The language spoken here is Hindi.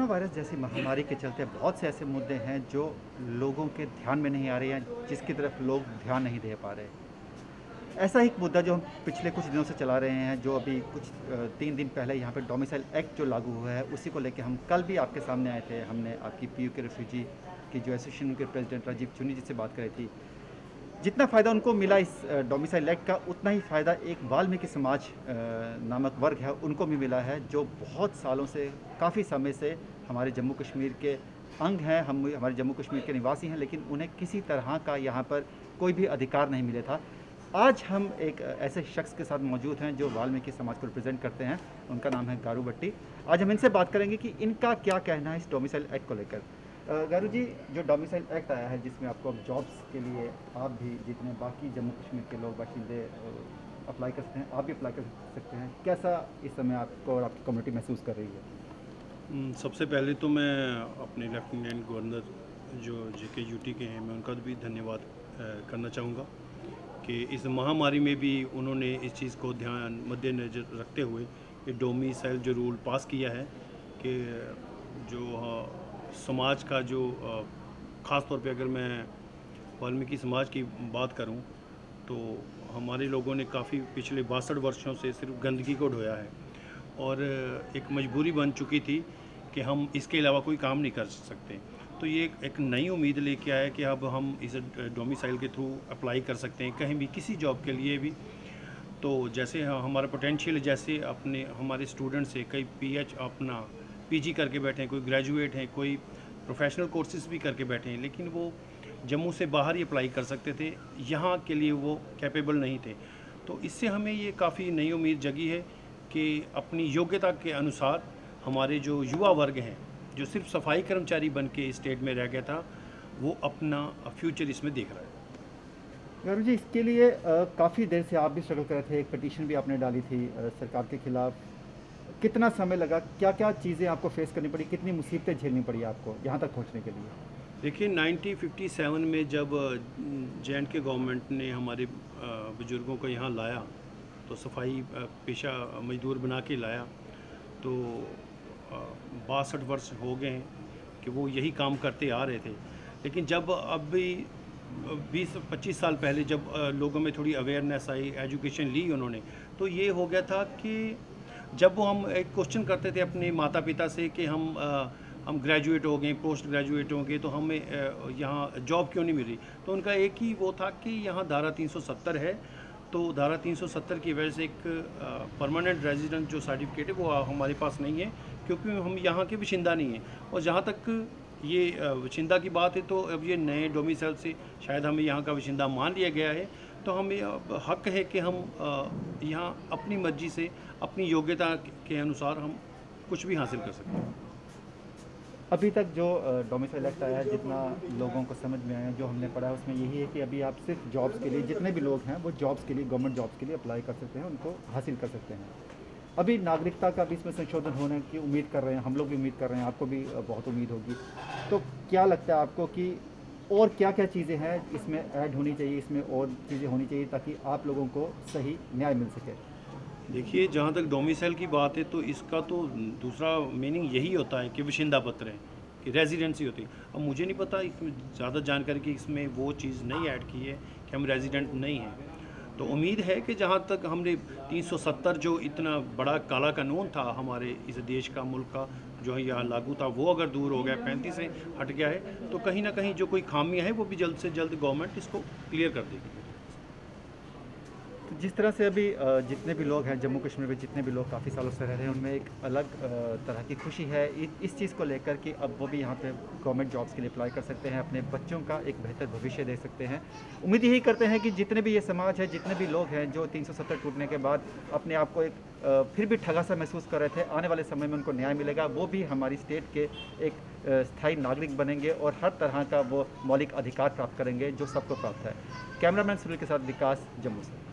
कोरोना वायरस जैसी महामारी के चलते बहुत से ऐसे मुद्दे हैं जो लोगों के ध्यान में नहीं आ रहे हैं, जिसकी तरफ लोग ध्यान नहीं दे पा रहे। ऐसा ही एक मुद्दा जो हम पिछले कुछ दिनों से चला रहे हैं, जो अभी कुछ 3 दिन पहले यहाँ पे डोमिसाइल एक्ट जो लागू हुआ है, उसी को लेके हम कल भी आपके सामने आए थे। हमने आपकी पीयू के रेफ्यूजी की जो एसोसिएशन के प्रेसिडेंट राजीव चुनी जी से बात करी थी। जितना फ़ायदा उनको मिला इस डोमिसाइल एक्ट का, उतना ही फ़ायदा एक वाल्मीकि समाज नामक वर्ग है उनको भी मिला है, जो बहुत सालों से, काफ़ी समय से हमारे जम्मू कश्मीर के अंग हैं, हम हमारे जम्मू कश्मीर के निवासी हैं, लेकिन उन्हें किसी तरह का यहाँ पर कोई भी अधिकार नहीं मिले था। आज हम एक ऐसे शख्स के साथ मौजूद हैं जो वाल्मीकि समाज को रिप्रेजेंट करते हैं। उनका नाम है गारू भट्टी। आज हम इनसे बात करेंगे कि इनका क्या कहना है इस डोमिसाइल एक्ट को लेकर। गारू जी, जो डोमिसाइल एक्ट आया है, जिसमें आपको अब जॉब्स के लिए आप भी, जितने बाकी जम्मू कश्मीर के लोग बाशिंदे अप्लाई कर सकते हैं, आप भी अप्लाई कर सकते हैं, कैसा इस समय आपको और आपकी कम्युनिटी महसूस कर रही है? सबसे पहले तो मैं अपने लेफ्टिनेंट गवर्नर जो जेके यूटी के हैं, मैं उनका भी धन्यवाद करना चाहूँगा कि इस महामारी में भी उन्होंने इस चीज़ को मद्देनज़र रखते हुए ये डोमिसाइल जो रूल पास किया है कि जो समाज का जो ख़ास तौर पे अगर मैं वाल्मीकि समाज की बात करूं तो हमारे लोगों ने काफ़ी पिछले 62 वर्षों से सिर्फ गंदगी को ढोया है और एक मजबूरी बन चुकी थी कि हम इसके अलावा कोई काम नहीं कर सकते। तो ये एक नई उम्मीद लेके आया कि अब हम इस डोमिसाइल के थ्रू अप्लाई कर सकते हैं कहीं भी, किसी जॉब के लिए भी। तो जैसे हमारा पोटेंशियल, जैसे अपने हमारे स्टूडेंट्स से कई अपना पीजी करके बैठे हैं, कोई ग्रेजुएट हैं, कोई प्रोफेशनल कोर्सेज भी करके बैठे हैं, लेकिन वो जम्मू से बाहर ही अप्लाई कर सकते थे, यहाँ के लिए वो कैपेबल नहीं थे। तो इससे हमें ये काफ़ी नई उम्मीद जगी है कि अपनी योग्यता के अनुसार हमारे जो युवा वर्ग हैं, जो सिर्फ सफाई कर्मचारी बन के स्टेट में रह गया था, वो अपना फ्यूचर इसमें देख रहा है। गारू जी, इसके लिए काफ़ी देर से आप भी स्ट्रगल कर रहे थे, एक पिटीशन भी आपने डाली थी सरकार के खिलाफ। कितना समय लगा, क्या क्या चीज़ें आपको फेस करनी पड़ी, कितनी मुसीबतें झेलनी पड़ी आपको यहाँ तक पहुँचने के लिए? देखिए, 1957 में जब जे.एंड.के गवर्नमेंट ने हमारे बुज़ुर्गों को यहाँ लाया, तो सफाई पेशा मजदूर बना के लाया, तो 62 वर्ष हो गए हैं कि वो यही काम करते आ रहे थे। लेकिन जब अभी 20-25 साल पहले जब लोगों में थोड़ी अवेयरनेस आई, एजुकेशन ली उन्होंने, तो ये हो गया था कि जब वो हम एक क्वेश्चन करते थे अपने माता पिता से कि हम ग्रेजुएट हो गए, पोस्ट ग्रेजुएट हो गए, तो हमें यहाँ जॉब क्यों नहीं मिल रही, तो उनका एक ही वो था कि यहाँ धारा 370 है, तो धारा 370 की वजह से एक परमानेंट रेजिडेंट जो सर्टिफिकेट है वो हमारे पास नहीं है, क्योंकि हम यहाँ के बाशिंदा नहीं हैं। और जहाँ तक ये बाशिंदा की बात है, तो अब ये नए डोमिसाइल से शायद हमें यहाँ का बाशिंदा मान लिया गया है, तो हमें अब हक है कि हम यहाँ अपनी मर्जी से, अपनी योग्यता के अनुसार हम कुछ भी हासिल कर सकते हैं। अभी तक जो डोमिसाइल एक्ट आया है, जितना लोगों को समझ में आया, जो हमने पढ़ा है, उसमें यही है कि अभी आप सिर्फ जॉब्स के लिए, जितने भी लोग हैं वो जॉब्स के लिए, गवर्नमेंट जॉब्स के लिए अप्लाई कर सकते हैं, उनको हासिल कर सकते हैं। अभी नागरिकता का भी इसमें संशोधन होने की उम्मीद कर रहे हैं, हम लोग भी उम्मीद कर रहे हैं, आपको भी बहुत उम्मीद होगी। तो क्या लगता है आपको कि और क्या क्या चीज़ें हैं इसमें ऐड होनी चाहिए, इसमें और चीज़ें होनी चाहिए ताकि आप लोगों को सही न्याय मिल सके? देखिए, जहाँ तक डोमिसाइल की बात है, तो इसका तो दूसरा मीनिंग यही होता है कि बाशिंदा पत्र है, कि रेजिडेंसी होती है। अब मुझे नहीं पता इसमें ज़्यादा जानकारी कि इसमें वो चीज़ नहीं ऐड की है कि हम रेजिडेंट नहीं हैं। तो उम्मीद है कि जहाँ तक हमने 370 जो इतना बड़ा काला कानून था हमारे इस देश का, मुल्क का, जो है यहाँ लागू था, वो अगर दूर हो गया, 35 से हट गया है, तो कहीं ना कहीं जो कोई खामियाँ हैं वो भी जल्द से जल्द गवर्नमेंट इसको क्लियर कर देगी। जिस तरह से अभी जितने भी लोग हैं जम्मू कश्मीर में, जितने भी लोग काफ़ी सालों से रह रहे हैं, उनमें एक अलग तरह की खुशी है इस चीज़ को लेकर कि अब वो भी यहाँ पे गवर्नमेंट जॉब्स के लिए अप्लाई कर सकते हैं, अपने बच्चों का एक बेहतर भविष्य दे सकते हैं। उम्मीद यही करते हैं कि जितने भी ये समाज है, जितने भी लोग हैं जो 370 टूटने के बाद अपने आप को एक फिर भी ठगा सा महसूस कर रहे थे, आने वाले समय में उनको न्याय मिलेगा, वो भी हमारी स्टेट के एक स्थायी नागरिक बनेंगे और हर तरह का वो मौलिक अधिकार प्राप्त करेंगे जो सबको प्राप्त है। कैमरामैन सुनील के साथ विकास, जम्मू से।